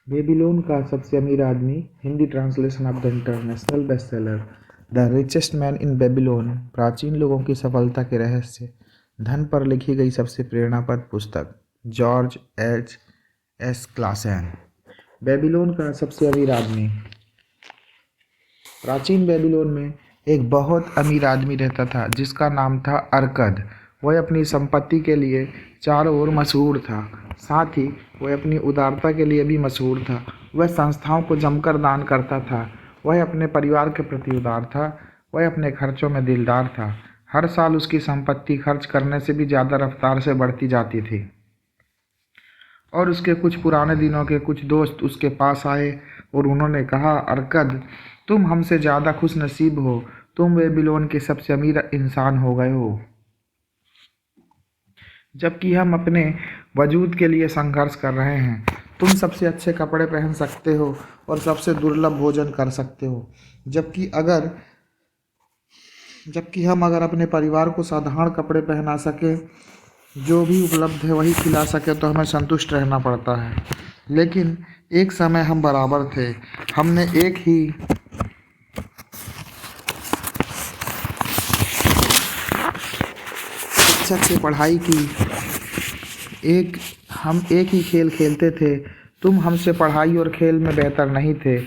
Babylon का सबसे अमीर आदमी। Hindi translation of the international bestseller the richest man in Babylon. प्राचीन लोगों की सफलता के रहस्य। धन पर लिखी गई सबसे प्रेरणाप्रद पुस्तक। George H S Klaasen. Babylon का सबसे अमीर आदमी। प्राचीन बेबीलोन में एक बहुत अमीर आदमी रहता था जिसका नाम था अरकद। वह अपनी संपत्ति के लिए चारों ओर मशहूर था। साथ ही वह अपनी उदारता के लिए भी मशहूर था। वह संस्थाओं को जमकर दान करता था। वह अपने परिवार के प्रति उदार था। वह अपने खर्चों में दिलदार था। हर साल उसकी संपत्ति खर्च करने से भी ज़्यादा रफ्तार से बढ़ती जाती थी और उसके कुछ पुराने दिनों के कुछ दोस्त उसके पास आए और उन्होंने कहा, अरकद, तुम हमसे ज़्यादा खुश नसीब हो। तुम बेबीलोन के सबसे अमीर इंसान हो गए हो, जबकि हम अपने वजूद के लिए संघर्ष कर रहे हैं। तुम सबसे अच्छे कपड़े पहन सकते हो और सबसे दुर्लभ भोजन कर सकते हो, जबकि हम अगर अपने परिवार को साधारण कपड़े पहना सके, जो भी उपलब्ध है वही खिला सके, तो हमें संतुष्ट रहना पड़ता है। लेकिन एक समय हम बराबर थे। हमने एक ही शिक्षक से पढ़ाई की। एक हम एक ही खेल खेलते थे। तुम हमसे पढ़ाई और खेल में बेहतर नहीं थे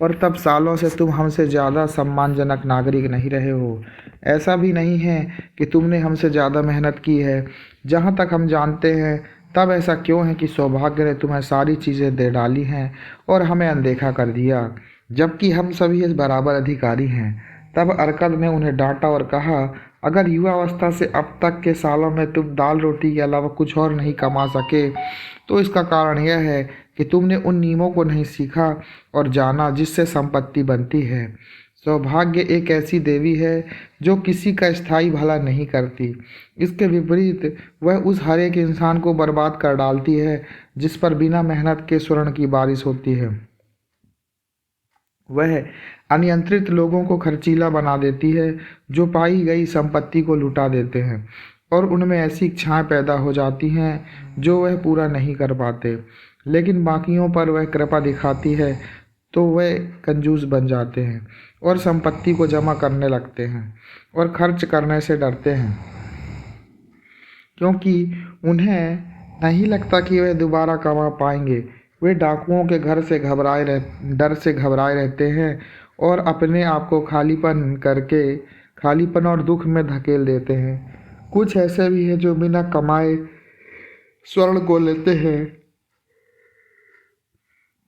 और तब सालों से तुम हमसे ज़्यादा सम्मानजनक नागरिक नहीं रहे हो। ऐसा भी नहीं है कि तुमने हमसे ज़्यादा मेहनत की है। जहाँ तक हम जानते हैं, तब ऐसा क्यों है कि सौभाग्य ने तुम्हें सारी चीज़ें दे डाली हैं और हमें अनदेखा कर दिया, जबकि हम सभी इस बराबर अधिकारी हैं। तब अरकद ने उन्हें डांटा और कहा, अगर युवावस्था से अब तक के सालों में तुम दाल रोटी के अलावा कुछ और नहीं कमा सके, तो इसका कारण यह है कि तुमने उन नियमों को नहीं सीखा और जाना जिससे संपत्ति बनती है। सौभाग्य एक ऐसी देवी है जो किसी का स्थायी भला नहीं करती। इसके विपरीत वह उस हर एक इंसान को बर्बाद कर डालती है जिस पर बिना मेहनत के स्वर्ण की बारिश होती है। वह अनियंत्रित लोगों को खर्चीला बना देती है जो पाई गई संपत्ति को लुटा देते हैं और उनमें ऐसी इच्छाएं पैदा हो जाती हैं जो वह पूरा नहीं कर पाते। लेकिन बाकियों पर वह कृपा दिखाती है तो वह कंजूस बन जाते हैं और संपत्ति को जमा करने लगते हैं और खर्च करने से डरते हैं, क्योंकि उन्हें नहीं लगता कि वे दोबारा कमा पाएंगे। वे डाकुओं के डर से घबराए रहते हैं और अपने आप को खालीपन और दुख में धकेल देते हैं। कुछ ऐसे भी हैं जो बिना कमाए स्वर्ण को लेते हैं,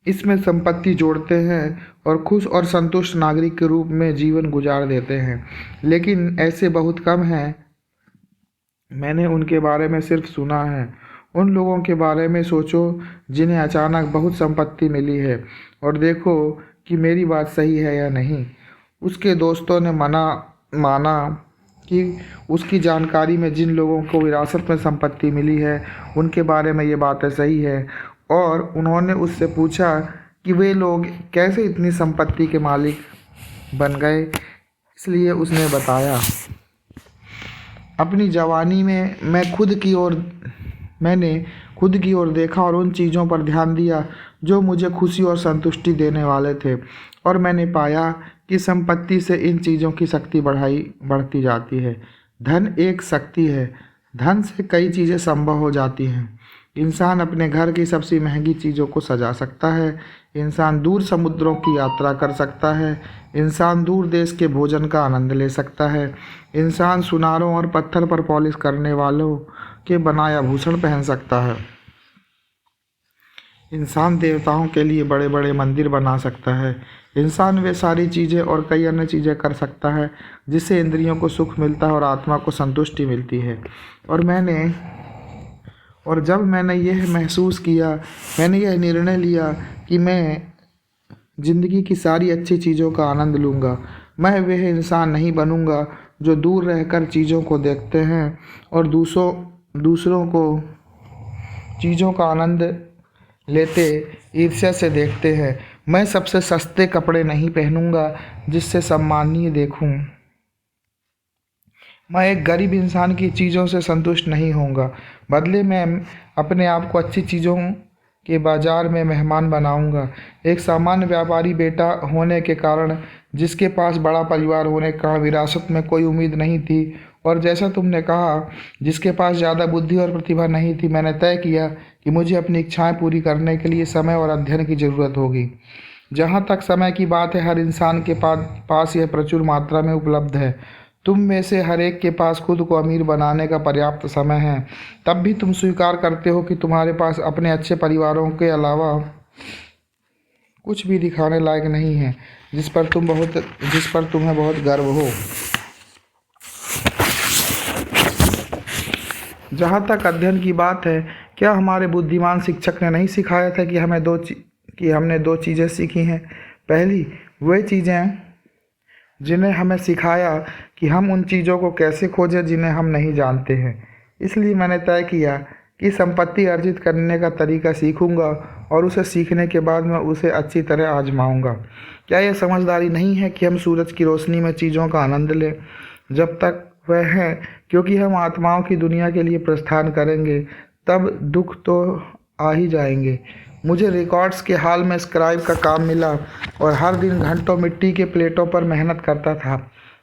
इसमें संपत्ति जोड़ते हैं और खुश और संतुष्ट नागरिक के रूप में जीवन गुजार देते हैं। लेकिन ऐसे बहुत कम हैं। मैंने उनके बारे में सिर्फ सुना है। उन लोगों के बारे में सोचो जिन्हें अचानक बहुत संपत्ति मिली है और देखो कि मेरी बात सही है या नहीं। उसके दोस्तों ने माना कि उसकी जानकारी में जिन लोगों को विरासत में संपत्ति मिली है उनके बारे में ये बातें सही है, और उन्होंने उससे पूछा कि वे लोग कैसे इतनी संपत्ति के मालिक बन गए। इसलिए उसने बताया, अपनी जवानी में मैंने खुद की ओर देखा और उन चीज़ों पर ध्यान दिया जो मुझे खुशी और संतुष्टि देने वाले थे, और मैंने पाया कि संपत्ति से इन चीज़ों की शक्ति बढ़ती जाती है। धन एक शक्ति है। धन से कई चीज़ें संभव हो जाती हैं। इंसान अपने घर की सबसे महंगी चीज़ों को सजा सकता है। इंसान दूर समुद्रों की यात्रा कर सकता है। इंसान दूर देश के भोजन का आनंद ले सकता है। इंसान सुनारों और पत्थर पर पॉलिश करने वालों के बनाया भूषण पहन सकता है। इंसान देवताओं के लिए बड़े बड़े मंदिर बना सकता है। इंसान वे सारी चीज़ें और कई अन्य चीज़ें कर सकता है जिससे इंद्रियों को सुख मिलता है और आत्मा को संतुष्टि मिलती है। और जब मैंने यह महसूस किया, मैंने यह निर्णय लिया कि मैं ज़िंदगी की सारी अच्छी चीज़ों का आनंद लूँगा। मैं वह इंसान नहीं बनूँगा जो दूर रहकर चीज़ों को देखते हैं और दूसरों को चीज़ों का आनंद लेते ईर्ष्या से देखते हैं। मैं सबसे सस्ते कपड़े नहीं पहनूँगा जिससे सम्मानीय देखूँ। मैं एक गरीब इंसान की चीज़ों से संतुष्ट नहीं होऊंगा। बदले में अपने आप को अच्छी चीज़ों के बाजार में मेहमान बनाऊंगा। एक सामान्य व्यापारी बेटा होने के कारण, जिसके पास बड़ा परिवार होने के कारण विरासत में कोई उम्मीद नहीं थी, और जैसा तुमने कहा, जिसके पास ज़्यादा बुद्धि और प्रतिभा नहीं थी, मैंने तय किया कि मुझे अपनी इच्छाएं पूरी करने के लिए समय और अध्ययन की ज़रूरत होगी। जहाँ तक समय की बात है, हर इंसान के पास यह प्रचुर मात्रा में उपलब्ध है। तुम में से हर एक के पास खुद को अमीर बनाने का पर्याप्त समय है। तब भी तुम स्वीकार करते हो कि तुम्हारे पास अपने अच्छे परिवारों के अलावा कुछ भी दिखाने लायक नहीं है, जिस पर तुम्हें बहुत गर्व हो। जहाँ तक अध्ययन की बात है, क्या हमारे बुद्धिमान शिक्षक ने नहीं सिखाया था कि हमने दो चीज़ें सीखी हैं। पहली, वे चीज़ें जिन्हें हमें सिखाया कि हम उन चीज़ों को कैसे खोजें जिन्हें हम नहीं जानते हैं। इसलिए मैंने तय किया कि संपत्ति अर्जित करने का तरीका सीखूंगा, और उसे सीखने के बाद मैं उसे अच्छी तरह आजमाऊंगा। क्या यह समझदारी नहीं है कि हम सूरज की रोशनी में चीज़ों का आनंद लें जब तक वह है, क्योंकि हम आत्माओं की दुनिया के लिए प्रस्थान करेंगे, तब दुख तो आ ही जाएंगे। मुझे रिकॉर्ड्स के हाल में स्क्राइब का काम मिला और हर दिन घंटों मिट्टी के प्लेटों पर मेहनत करता था।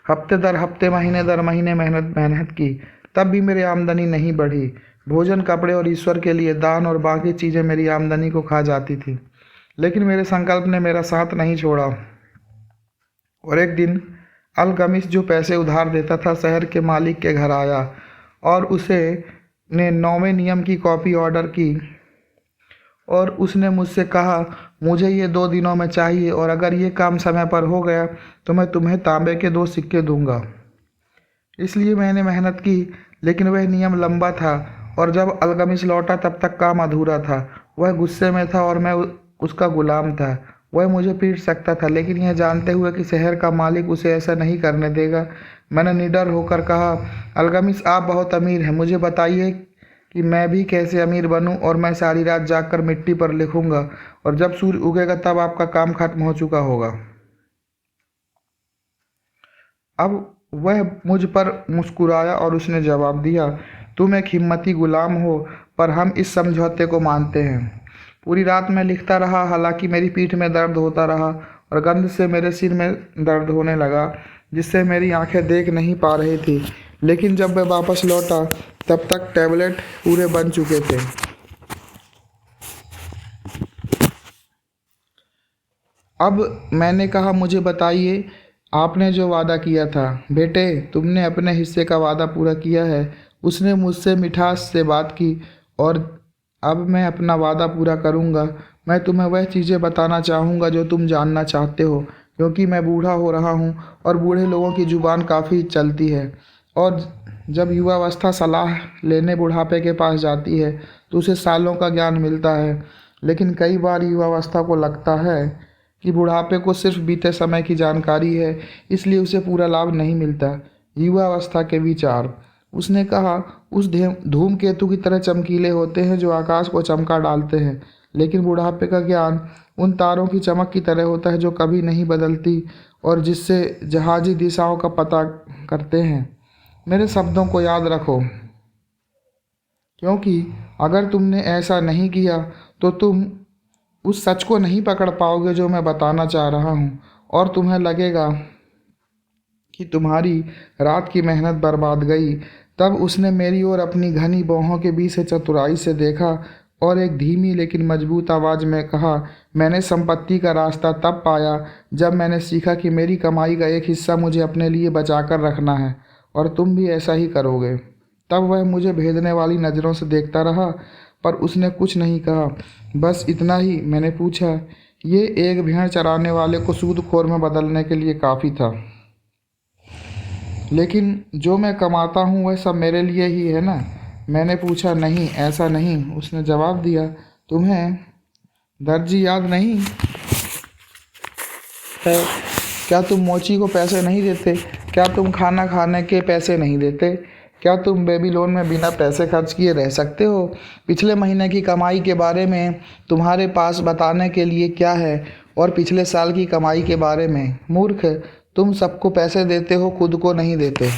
हफ्ते दर हफ्ते, महीने दर महीने मेहनत की, तब भी मेरी आमदनी नहीं बढ़ी। भोजन, कपड़े और ईश्वर के लिए दान और बाकी चीज़ें मेरी आमदनी को खा जाती थी। लेकिन मेरे संकल्प ने मेरा साथ नहीं छोड़ा, और एक दिन अलगमिस, जो पैसे उधार देता था, शहर के मालिक के घर आया और उसने 9वें नियम की कॉपी ऑर्डर की, और उसने मुझसे कहा, मुझे ये 2 दिनों में चाहिए, और अगर ये काम समय पर हो गया तो मैं तुम्हें तांबे के 2 सिक्के दूंगा। इसलिए मैंने मेहनत की, लेकिन वह नियम लंबा था, और जब अलगमिस लौटा तब तक काम अधूरा था। वह गुस्से में था और मैं उसका गुलाम था। वह मुझे पीट सकता था, लेकिन यह जानते हुए कि शहर का मालिक उसे ऐसा नहीं करने देगा, मैंने निडर होकर कहा, अलगमिस, आप बहुत अमीर हैं, मुझे बताइए कि मैं भी कैसे अमीर बनूं, और मैं सारी रात जागकर मिट्टी पर लिखूंगा, और जब सूर्य उगेगा तब आपका काम खत्म हो चुका होगा। अब वह मुझ पर मुस्कुराया और उसने जवाब दिया, तुम एक हिम्मती गुलाम हो, पर हम इस समझौते को मानते हैं। पूरी रात मैं लिखता रहा, हालांकि मेरी पीठ में दर्द होता रहा और गंध से मेरे सिर में दर्द होने लगा, जिससे मेरी आंखें देख नहीं पा रही थी। लेकिन जब मैं वापस लौटा तब तक टैबलेट पूरे बन चुके थे। अब मैंने कहा, मुझे बताइए, आपने जो वादा किया था। बेटे, तुमने अपने हिस्से का वादा पूरा किया है। उसने मुझसे मिठास से बात की, और अब मैं अपना वादा पूरा करूंगा। मैं तुम्हें वह चीज़ें बताना चाहूँगा जो तुम जानना चाहते हो, क्योंकि मैं बूढ़ा हो रहा हूँ और बूढ़े लोगों की ज़ुबान काफ़ी चलती है, और जब युवावस्था सलाह लेने बुढ़ापे के पास जाती है तो उसे सालों का ज्ञान मिलता है। लेकिन कई बार युवावस्था को लगता है कि बुढ़ापे को सिर्फ बीते समय की जानकारी है, इसलिए उसे पूरा लाभ नहीं मिलता। युवावस्था के विचार, उसने कहा, उस धूमकेतु की तरह चमकीले होते हैं जो आकाश को चमका डालते हैं, लेकिन बुढ़ापे का ज्ञान उन तारों की चमक की तरह होता है जो कभी नहीं बदलती और जिससे जहाजी दिशाओं का पता करते हैं। मेरे शब्दों को याद रखो, क्योंकि अगर तुमने ऐसा नहीं किया तो तुम उस सच को नहीं पकड़ पाओगे जो मैं बताना चाह रहा हूँ, और तुम्हें लगेगा कि तुम्हारी रात की मेहनत बर्बाद गई। तब उसने मेरी ओर अपनी घनी बाहों के बीच से चतुराई से देखा और एक धीमी लेकिन मजबूत आवाज़ में कहा, मैंने संपत्ति का रास्ता तब पाया जब मैंने सीखा कि मेरी कमाई का एक हिस्सा मुझे अपने लिए बचाकर रखना है, और तुम भी ऐसा ही करोगे। तब वह मुझे भेदने वाली नज़रों से देखता रहा, पर उसने कुछ नहीं कहा। बस इतना ही। मैंने पूछा, ये एक भेड़ चराने वाले को सूदखोर में बदलने के लिए काफ़ी था, लेकिन जो मैं कमाता हूँ वह सब मेरे लिए ही है ना? मैंने पूछा, नहीं, ऐसा नहीं। उसने जवाब दिया, तुम्हें दर्जी याद नहीं है? क्या तुम मोची को पैसे नहीं देते? क्या तुम खाना खाने के पैसे नहीं देते? क्या तुम बेबीलोन में बिना पैसे खर्च किए रह सकते हो? पिछले महीने की कमाई के बारे में तुम्हारे पास बताने के लिए क्या है, और पिछले साल की कमाई के बारे में? मूर्ख, तुम सबको पैसे देते हो, खुद को नहीं देते।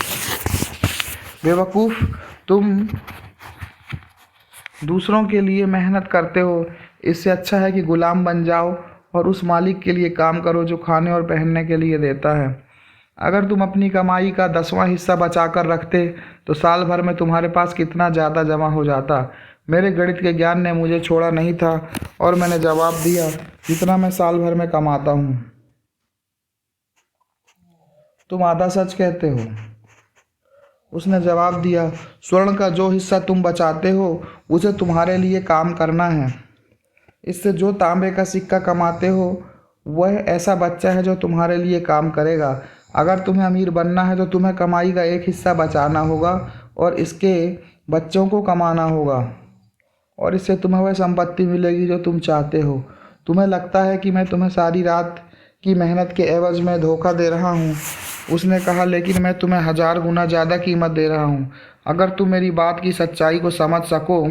बेवकूफ़, तुम दूसरों के लिए मेहनत करते हो, इससे अच्छा है कि गुलाम बन जाओ और उस मालिक के लिए काम करो जो खाने और पहनने के लिए देता है। अगर तुम अपनी कमाई का 10वां हिस्सा बचा कर रखते तो साल भर में तुम्हारे पास कितना ज़्यादा जमा हो जाता। मेरे गणित के ज्ञान ने मुझे छोड़ा नहीं था और मैंने जवाब दिया, जितना मैं साल भर में कमाता हूँ। तुम आधा सच कहते हो, उसने जवाब दिया। स्वर्ण का जो हिस्सा तुम बचाते हो उसे तुम्हारे लिए काम करना है। इससे जो तांबे का सिक्का कमाते हो वह ऐसा बच्चा है जो तुम्हारे लिए काम करेगा। अगर तुम्हें अमीर बनना है तो तुम्हें कमाई का एक हिस्सा बचाना होगा और इसके बच्चों को कमाना होगा, और इससे तुम्हें वह संपत्ति मिलेगी जो तुम चाहते हो। तुम्हें लगता है कि मैं तुम्हें सारी रात की मेहनत के एवज में धोखा दे रहा हूँ, उसने कहा, लेकिन मैं तुम्हें 1000 गुना ज़्यादा कीमत दे रहा हूँ। अगर तुम मेरी बात की सच्चाई को समझ सको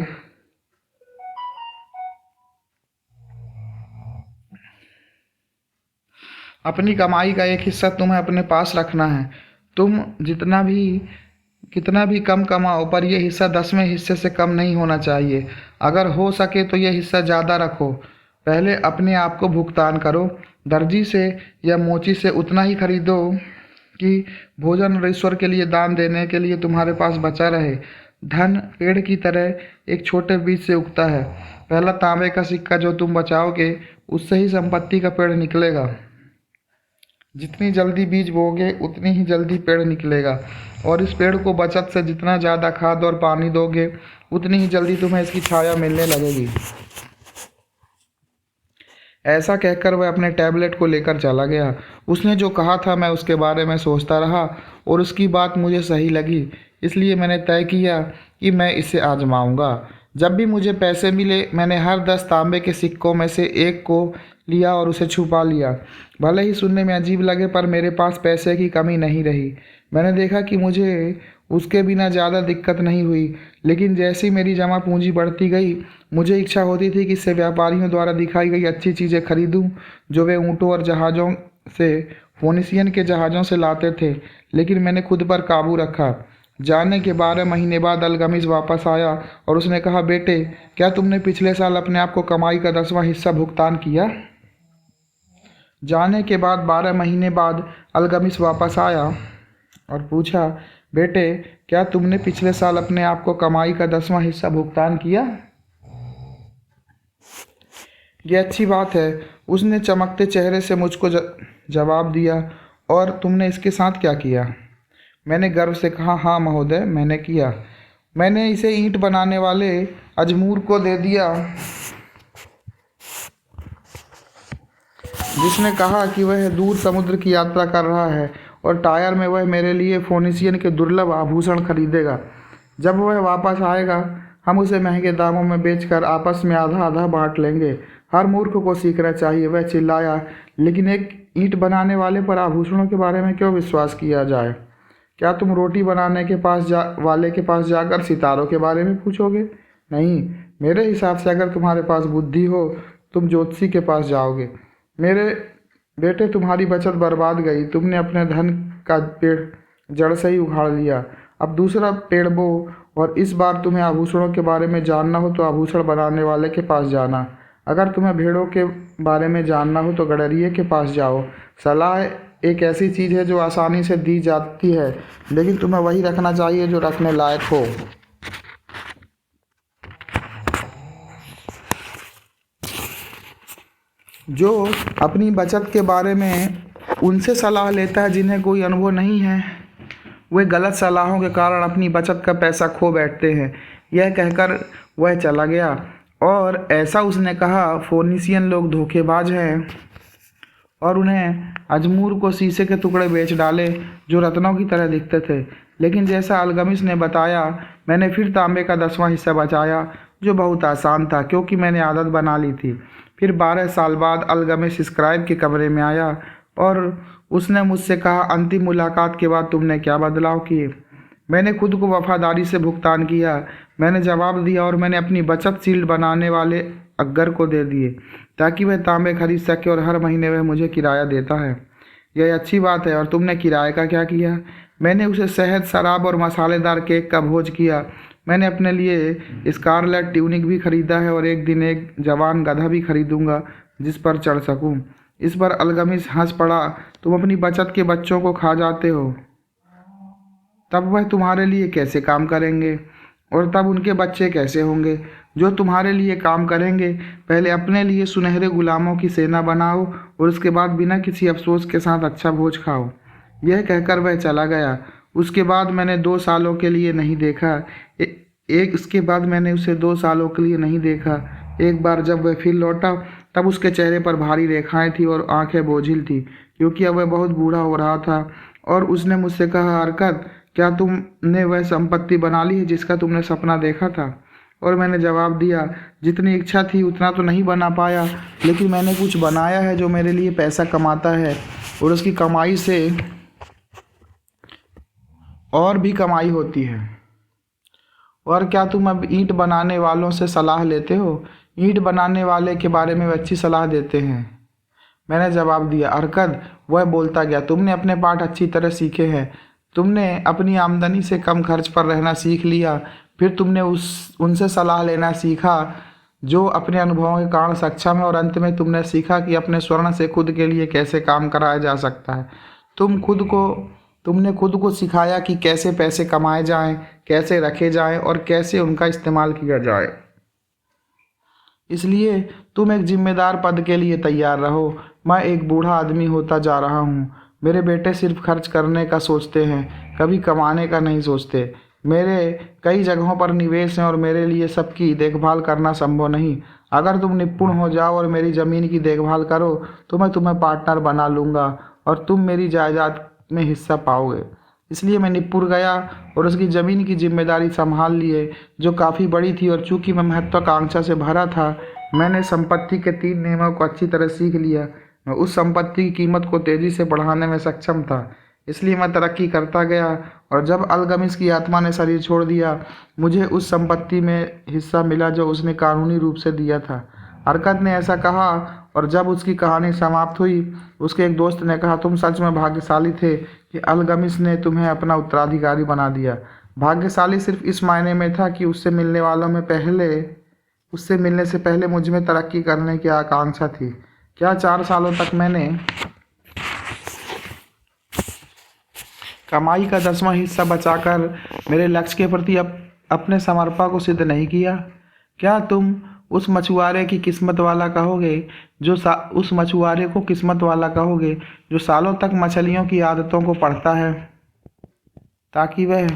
अपनी कमाई का एक हिस्सा तुम्हें अपने पास रखना है। तुम कितना भी कम कमाओ, पर यह हिस्सा 10वें हिस्से से कम नहीं होना चाहिए। अगर हो सके तो यह हिस्सा ज़्यादा रखो। पहले अपने आप को भुगतान करो। दर्जी से या मोची से उतना ही खरीदो कि भोजन और ईश्वर के लिए दान देने के लिए तुम्हारे पास बचा रहे। धन पेड़ की तरह एक छोटे बीज से उगता है। पहला तांबे का सिक्का जो तुम बचाओगे उससे ही संपत्ति का पेड़ निकलेगा। जितनी जल्दी बीज बोओगे उतनी ही जल्दी पेड़ निकलेगा, और इस पेड़ को बचत से जितना ज़्यादा खाद और पानी दोगे उतनी ही जल्दी तुम्हें इसकी छाया मिलने लगेगी। ऐसा कहकर वह अपने टैबलेट को लेकर चला गया। उसने जो कहा था मैं उसके बारे में सोचता रहा और उसकी बात मुझे सही लगी, इसलिए मैंने तय किया कि मैं इसे आजमाऊंगा। जब भी मुझे पैसे मिले मैंने हर 10 तांबे के सिक्कों में से एक को लिया और उसे छुपा लिया। भले ही सुनने में अजीब लगे, पर मेरे पास पैसे की कमी नहीं रही। मैंने देखा कि मुझे उसके बिना ज़्यादा दिक्कत नहीं हुई, लेकिन जैसे ही मेरी जमा पूंजी बढ़ती गई मुझे इच्छा होती थी कि इससे व्यापारियों द्वारा दिखाई गई अच्छी चीज़ें खरीदूं जो वे ऊँटों और जहाज़ों से, फोनिसियन के जहाज़ों से लाते थे। लेकिन मैंने खुद पर काबू रखा। जाने के 12 महीने बाद अलगमिस वापस आया और उसने कहा, बेटे, क्या तुमने पिछले साल अपने आप को कमाई का 10वां हिस्सा भुगतान किया? जाने के बाद 12 महीने बाद अलगमिस वापस आया और पूछा, बेटे, क्या तुमने पिछले साल अपने आप को कमाई का 10वां हिस्सा भुगतान किया? ये अच्छी बात है, उसने चमकते चेहरे से मुझको जवाब दिया। और तुमने इसके साथ क्या किया? मैंने गर्व से कहा, हाँ महोदय, मैंने किया। मैंने इसे ईंट बनाने वाले अजमूर को दे दिया, जिसने कहा कि वह दूर समुद्र की यात्रा कर रहा है और टायर में वह मेरे लिए फोनिसियन के दुर्लभ आभूषण खरीदेगा। जब वह वापस आएगा हम उसे महंगे दामों में बेचकर आपस में आधा आधा बांट लेंगे। हर मूर्ख को सीखना चाहिए, वह चिल्लाया। लेकिन एक ईंट बनाने वाले पर आभूषणों के बारे में क्यों विश्वास किया जाए? क्या तुम रोटी बनाने के वाले के पास जाकर सितारों के बारे में पूछोगे? नहीं, मेरे हिसाब से अगर तुम्हारे पास बुद्धि हो तुम ज्योतिषी के पास जाओगे। मेरे बेटे, तुम्हारी बचत बर्बाद गई। तुमने अपने धन का पेड़ जड़ से ही उखाड़ लिया। अब दूसरा पेड़ बो, और इस बार तुम्हें आभूषणों के बारे में जानना हो तो आभूषण बनाने वाले के पास जाना। अगर तुम्हें भेड़ों के बारे में जानना हो तो गडरिये के पास जाओ। सलाह एक ऐसी चीज़ है जो आसानी से दी जाती है, लेकिन तुम्हें वही रखना चाहिए जो रखने लायक हो। जो अपनी बचत के बारे में उनसे सलाह लेता है जिन्हें कोई अनुभव नहीं है, वे गलत सलाहों के कारण अपनी बचत का पैसा खो बैठते हैं। यह कहकर वह चला गया। और ऐसा उसने कहा, फोनिसियन लोग धोखेबाज हैं और उन्हें अजमूर को शीशे के टुकड़े बेच डाले जो रत्नों की तरह दिखते थे। लेकिन जैसा अलगमिस ने बताया, मैंने फिर तांबे का 10वां हिस्सा बचाया, जो बहुत आसान था क्योंकि मैंने आदत बना ली थी। फिर 12 साल बाद अलगमिस स्क्राइब के कमरे में आया और उसने मुझसे कहा, अंतिम मुलाकात के बाद तुमने क्या बदलाव किए? मैंने खुद को वफादारी से भुगतान किया, मैंने जवाब दिया, और मैंने अपनी बचत शील्ड बनाने वाले अग्गर को दे दिए ताकि वह तांबे खरीद सके, और हर महीने वह मुझे किराया देता है। यह अच्छी बात है। और तुमने किराए का क्या किया? मैंने उसे शहद, शराब और मसालेदार केक का भोज किया। मैंने अपने लिए स्कारलेट ट्यूनिक भी खरीदा है और एक दिन एक जवान गधा भी खरीदूंगा जिस पर चढ़ सकूं। इस पर अल्गमिस हंस पड़ा। तुम अपनी बचत के बच्चों को खा जाते हो, तब वह तुम्हारे लिए कैसे काम करेंगे? और तब उनके बच्चे कैसे होंगे जो तुम्हारे लिए काम करेंगे? पहले अपने लिए सुनहरे गुलामों की सेना बनाओ और उसके बाद बिना किसी अफसोस के साथ अच्छा भोज खाओ। यह कहकर वह चला गया। उसके बाद मैंने 2 सालों के लिए नहीं देखा। इसके बाद मैंने उसे 2 सालों के लिए नहीं देखा। एक बार जब वह फिर लौटा तब उसके चेहरे पर भारी रेखाएं थी और आंखें बोझिल थी, क्योंकि अब वह बहुत बूढ़ा हो रहा था। और उसने मुझसे कहा, हरकत, क्या तुमने वह संपत्ति बना ली है जिसका तुमने सपना देखा था? और मैंने जवाब दिया, जितनी इच्छा थी उतना तो नहीं बना पाया, लेकिन मैंने कुछ बनाया है जो मेरे लिए पैसा कमाता है और उसकी कमाई से और भी कमाई होती है। और क्या तुम अब ईंट बनाने वालों से सलाह लेते हो? ईंट बनाने वाले के बारे में अच्छी सलाह देते हैं। मैंने जवाब दिया, हरकत, वह बोलता गया, तुमने अपने पाठ अच्छी तरह सीखे हैं। तुमने अपनी आमदनी से कम खर्च पर रहना सीख लिया। फिर तुमने उनसे सलाह लेना सीखा जो अपने अनुभवों के कारण सक्षम है, और अंत में तुमने सीखा कि अपने स्वर्ण से खुद के लिए कैसे काम कराया जा सकता है। तुमने खुद को सिखाया कि कैसे पैसे कमाए जाएं, कैसे रखे जाएं और कैसे उनका इस्तेमाल किया जाए। इसलिए तुम एक जिम्मेदार पद के लिए तैयार रहो। मैं एक बूढ़ा आदमी होता जा रहा हूँ। मेरे बेटे सिर्फ खर्च करने का सोचते हैं, कभी कमाने का नहीं सोचते। मेरे कई जगहों पर निवेश हैं और मेरे लिए सबकी देखभाल करना संभव नहीं। अगर तुम निपुण हो जाओ और मेरी ज़मीन की देखभाल करो तो मैं तुम्हें पार्टनर बना लूँगा और तुम मेरी जायदाद में हिस्सा पाओगे। इसलिए मैं निपुण गया और उसकी ज़मीन की जिम्मेदारी संभाल लिए, जो काफ़ी बड़ी थी। और चूंकि मैं महत्वाकांक्षा से भरा था, मैंने संपत्ति के 3 नियमों को अच्छी तरह सीख लिया। मैं उस संपत्ति की कीमत को तेज़ी से बढ़ाने में सक्षम था, इसलिए मैं तरक्की करता गया। और जब अल्गमिस की आत्मा ने शरीर छोड़ दिया, मुझे उस संपत्ति में हिस्सा मिला जो उसने कानूनी रूप से दिया था। हरकत ने ऐसा कहा, और जब उसकी कहानी समाप्त हुई, उसके एक दोस्त ने कहा, तुम सच में भाग्यशाली थे कि अल्गमिस ने तुम्हें अपना उत्तराधिकारी बना दिया। भाग्यशाली सिर्फ इस मायने में था कि उससे मिलने से पहले मुझ में तरक्की करने की आकांक्षा थी। क्या 4 सालों तक मैंने कमाई का 10वां हिस्सा बचाकर मेरे लक्ष्य के प्रति अपने समर्पण को सिद्ध नहीं किया? क्या तुम उस मछुआरे को किस्मत वाला कहोगे जो सालों तक मछलियों की आदतों को पढ़ता है ताकि वह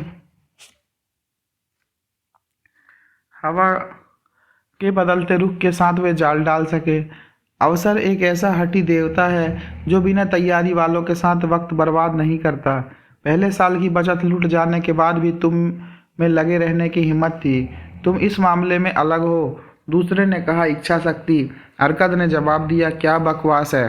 हवा के बदलते रुख के साथ वे जाल डाल सके? अवसर एक ऐसा हठी देवता है जो बिना तैयारी वालों के साथ वक्त बर्बाद नहीं करता। पहले साल की बचत लूट जाने के बाद भी तुम में लगे रहने की हिम्मत थी। तुम इस मामले में अलग हो। दूसरे ने कहा, इच्छा शक्ति। हरकत ने जवाब दिया, क्या बकवास है।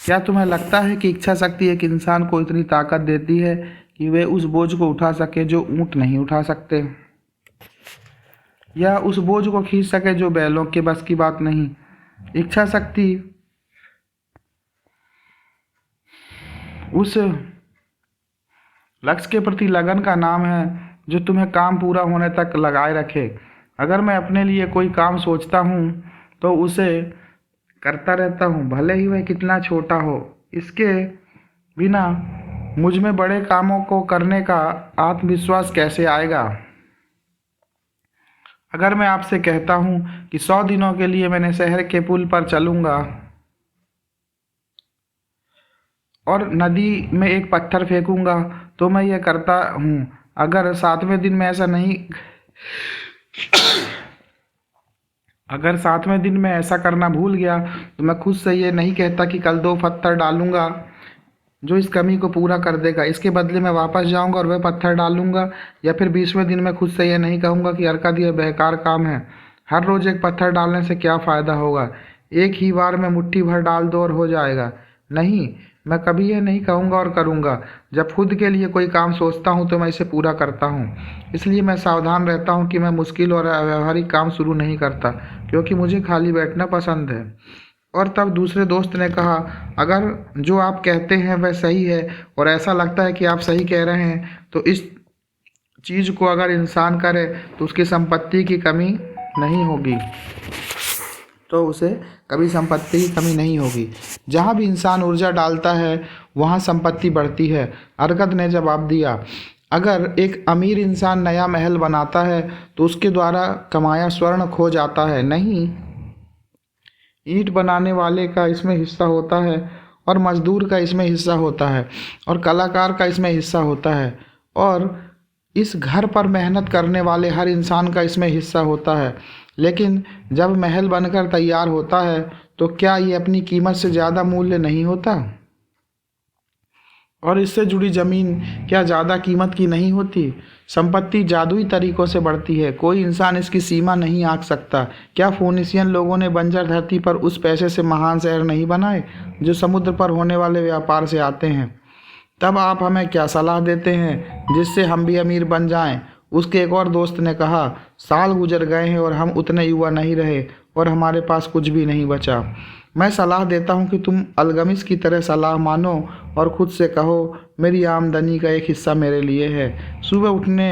क्या तुम्हें लगता है कि इच्छा शक्ति एक इंसान को इतनी ताकत देती है कि वे उस बोझ को उठा सके जो ऊंट नहीं उठा सकते, या उस बोझ को खींच सके जो बैलों के बस की बात नहीं? इच्छा शक्ति उस लक्ष्य के प्रति लगन का नाम है जो तुम्हें काम पूरा होने तक लगाए रखे। अगर मैं अपने लिए कोई काम सोचता हूँ तो उसे करता रहता हूँ, भले ही वह कितना छोटा हो। इसके बिना मुझ में बड़े कामों को करने का आत्मविश्वास कैसे आएगा? अगर मैं आपसे कहता हूँ कि 100 दिनों के लिए मैंने शहर के पुल पर चलूँगा और नदी में एक पत्थर फेंकूँगा, तो मैं यह करता हूँ। अगर 7वें दिन में ऐसा करना भूल गया तो मैं खुद से ये नहीं कहता कि कल 2 पत्थर डालूंगा जो इस कमी को पूरा कर देगा। इसके बदले मैं वापस जाऊंगा और वह पत्थर डालूंगा। या फिर 20वें दिन में खुद से यह नहीं कहूँगा कि हरकत यह बेकार काम है। हर रोज़ एक पत्थर डालने से क्या फ़ायदा होगा? एक ही बार में मुट्ठी भर डाल दो और हो जाएगा। नहीं, मैं कभी यह नहीं कहूँगा और करूँगा। जब खुद के लिए कोई काम सोचता हूँ तो मैं इसे पूरा करता हूँ। इसलिए मैं सावधान रहता हूँ कि मैं मुश्किल और अव्यावहारिक काम शुरू नहीं करता, क्योंकि मुझे खाली बैठना पसंद है। और तब दूसरे दोस्त ने कहा, अगर जो आप कहते हैं वह सही है और ऐसा लगता है कि आप सही कह रहे हैं, चीज़ को अगर इंसान करे तो उसकी संपत्ति की कमी नहीं होगी, तो उसे कभी संपत्ति की कमी नहीं होगी। जहाँ भी इंसान ऊर्जा डालता है वहाँ संपत्ति बढ़ती है। अर्कद ने जवाब दिया, अगर एक अमीर इंसान नया महल बनाता है तो उसके द्वारा कमाया स्वर्ण खो जाता है, नहीं, ईंट बनाने वाले का इसमें हिस्सा होता है और मजदूर का इसमें हिस्सा होता है और कलाकार का इसमें हिस्सा होता है और इस घर पर मेहनत करने वाले हर इंसान का इसमें हिस्सा होता है। लेकिन जब महल बनकर तैयार होता है तो क्या ये अपनी कीमत से ज़्यादा मूल्य नहीं होता? और इससे जुड़ी ज़मीन क्या ज़्यादा कीमत की नहीं होती? संपत्ति जादुई तरीक़ों से बढ़ती है, कोई इंसान इसकी सीमा नहीं आंक सकता। क्या फोनिशियन लोगों ने बंजर धरती पर उस पैसे से महान शहर नहीं बनाए जो समुद्र पर होने वाले व्यापार से आते हैं? तब आप हमें क्या सलाह देते हैं जिससे हम भी अमीर बन जाएं? उसके एक और दोस्त ने कहा, साल गुजर गए हैं और हम उतने युवा नहीं रहे और हमारे पास कुछ भी नहीं बचा। मैं सलाह देता हूँ कि तुम अलगमिस की तरह सलाह मानो और ख़ुद से कहो, मेरी आमदनी का एक हिस्सा मेरे लिए है। सुबह उठने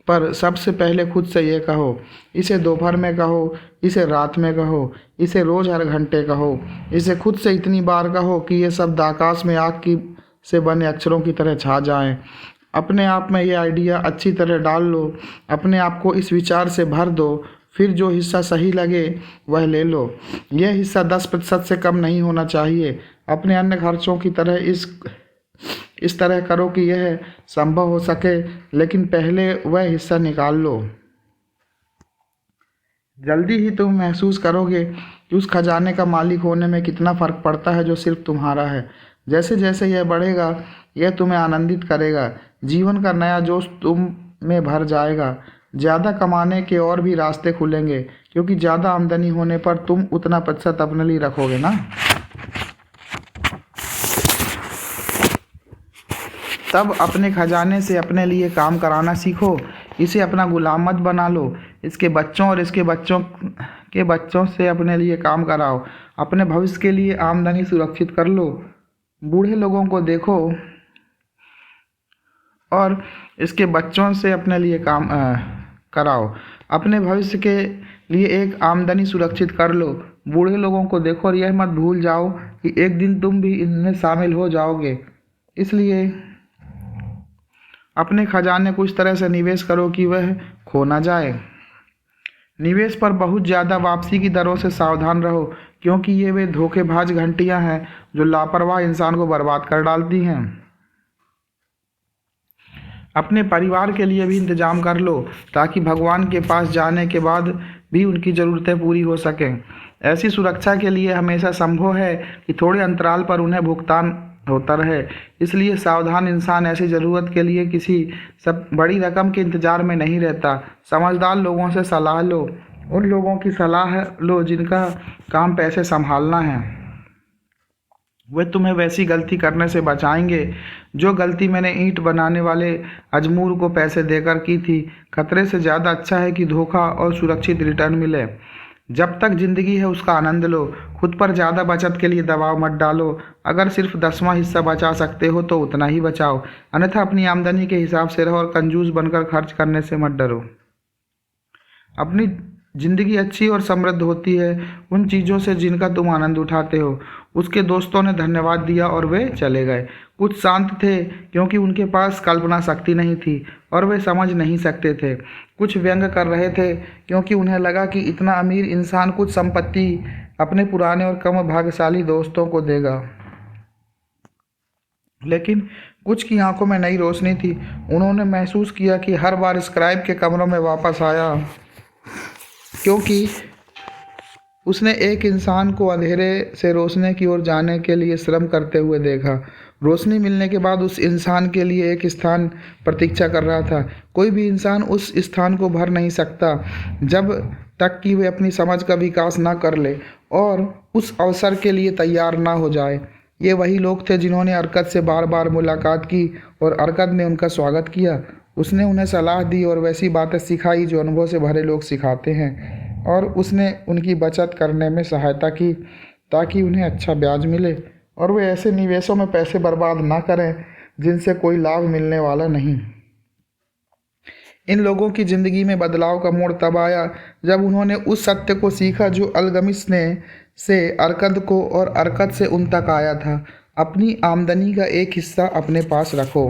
पर सबसे पहले खुद से ये कहो, इसे दोपहर में कहो, इसे रात में कहो, इसे रोज़ हर घंटे कहो, इसे खुद से इतनी बार कहो कि ये शब्द आकाश में आग की से बने अक्षरों की तरह छा जाएं। अपने आप में ये आइडिया अच्छी तरह डाल लो, अपने आप को इस विचार से भर दो, फिर जो हिस्सा सही लगे वह ले लो। यह हिस्सा 10% से कम नहीं होना चाहिए। अपने अन्य खर्चों की तरह इस तरह करो कि यह संभव हो सके, लेकिन पहले वह हिस्सा निकाल लो। जल्दी ही तुम महसूस करोगे कि उस खजाने का मालिक होने में कितना फ़र्क पड़ता है जो सिर्फ तुम्हारा है। जैसे जैसे यह बढ़ेगा यह तुम्हें आनंदित करेगा, जीवन का नया जोश तुम में भर जाएगा। ज़्यादा कमाने के और भी रास्ते खुलेंगे क्योंकि ज़्यादा आमदनी होने पर तुम उतना प्रतिशत अपने लिए रखोगे ना। तब अपने खजाने से अपने लिए काम कराना सीखो, इसे अपना गुलाम मत बना लो। इसके बच्चों और इसके बच्चों के बच्चों से अपने लिए काम कराओ। अपने भविष्य के लिए आमदनी सुरक्षित कर लो। बूढ़े लोगों को देखो और इसके बच्चों से अपने लिए काम कराओ। अपने भविष्य के लिए एक आमदनी सुरक्षित कर लो। बूढ़े लोगों को देखो और यह मत भूल जाओ कि एक दिन तुम भी इनमें शामिल हो जाओगे। इसलिए अपने खजाने को इस तरह से निवेश करो कि वह खो ना जाए। निवेश पर बहुत ज़्यादा वापसी की दरों से सावधान रहो, क्योंकि ये वे धोखेबाज घंटियां हैं जो लापरवाह इंसान को बर्बाद कर डालती हैं। अपने परिवार के लिए भी इंतजाम कर लो ताकि भगवान के पास जाने के बाद भी उनकी ज़रूरतें पूरी हो सकें। ऐसी सुरक्षा के लिए हमेशा संभव है कि थोड़े अंतराल पर उन्हें भुगतान होता रहे। इसलिए सावधान इंसान ऐसी ज़रूरत के लिए किसी सब बड़ी रकम के इंतज़ार में नहीं रहता। समझदार लोगों से सलाह लो, उन लोगों की सलाह लो जिनका काम पैसे संभालना है। वे तुम्हें वैसी गलती करने से बचाएंगे जो गलती मैंने ईंट बनाने वाले अजमूर को पैसे देकर की थी। खतरे से ज़्यादा अच्छा है कि धोखा और सुरक्षित रिटर्न मिले। जब तक ज़िंदगी है उसका आनंद लो। खुद पर ज़्यादा बचत के लिए दबाव मत डालो। अगर सिर्फ 10वां हिस्सा बचा सकते हो तो उतना ही बचाओ, अन्यथा अपनी आमदनी के हिसाब से रहो और कंजूस बनकर खर्च करने से मत डरो। अपनी ज़िंदगी अच्छी और समृद्ध होती है उन चीज़ों से जिनका तुम आनंद उठाते हो। उसके दोस्तों ने धन्यवाद दिया और वे चले गए। कुछ शांत थे क्योंकि उनके पास कल्पना शक्ति नहीं थी और वे समझ नहीं सकते थे। कुछ व्यंग कर रहे थे क्योंकि उन्हें लगा कि इतना अमीर इंसान कुछ संपत्ति अपने पुराने और कम भाग्यशाली दोस्तों को देगा। लेकिन कुछ की आंखों में नई रोशनी थी। उन्होंने महसूस किया कि हर बार स्क्राइब के कमरों में वापस आया क्योंकि उसने एक इंसान को अंधेरे से रोशनी की ओर जाने के लिए श्रम करते हुए देखा। रोशनी मिलने के बाद उस इंसान के लिए एक स्थान प्रतीक्षा कर रहा था। कोई भी इंसान उस स्थान को भर नहीं सकता जब तक कि वे अपनी समझ का विकास ना कर ले और उस अवसर के लिए तैयार ना हो जाए। ये वही लोग थे जिन्होंने अर्कद से बार बार मुलाकात की और अर्कद ने उनका स्वागत किया। उसने उन्हें सलाह दी और वैसी बातें सिखाई जो अनुभव से भरे लोग सिखाते हैं, और उसने उनकी बचत करने में सहायता की ताकि उन्हें अच्छा ब्याज मिले और वे ऐसे निवेशों में पैसे बर्बाद ना करें जिनसे कोई लाभ मिलने वाला नहीं। इन लोगों की ज़िंदगी में बदलाव का मोड़ तब आया जब उन्होंने उस सत्य को सीखा जो अल्गमिस ने से अरकद को और अरकद से उन तक आया था। अपनी आमदनी का एक हिस्सा अपने पास रखो।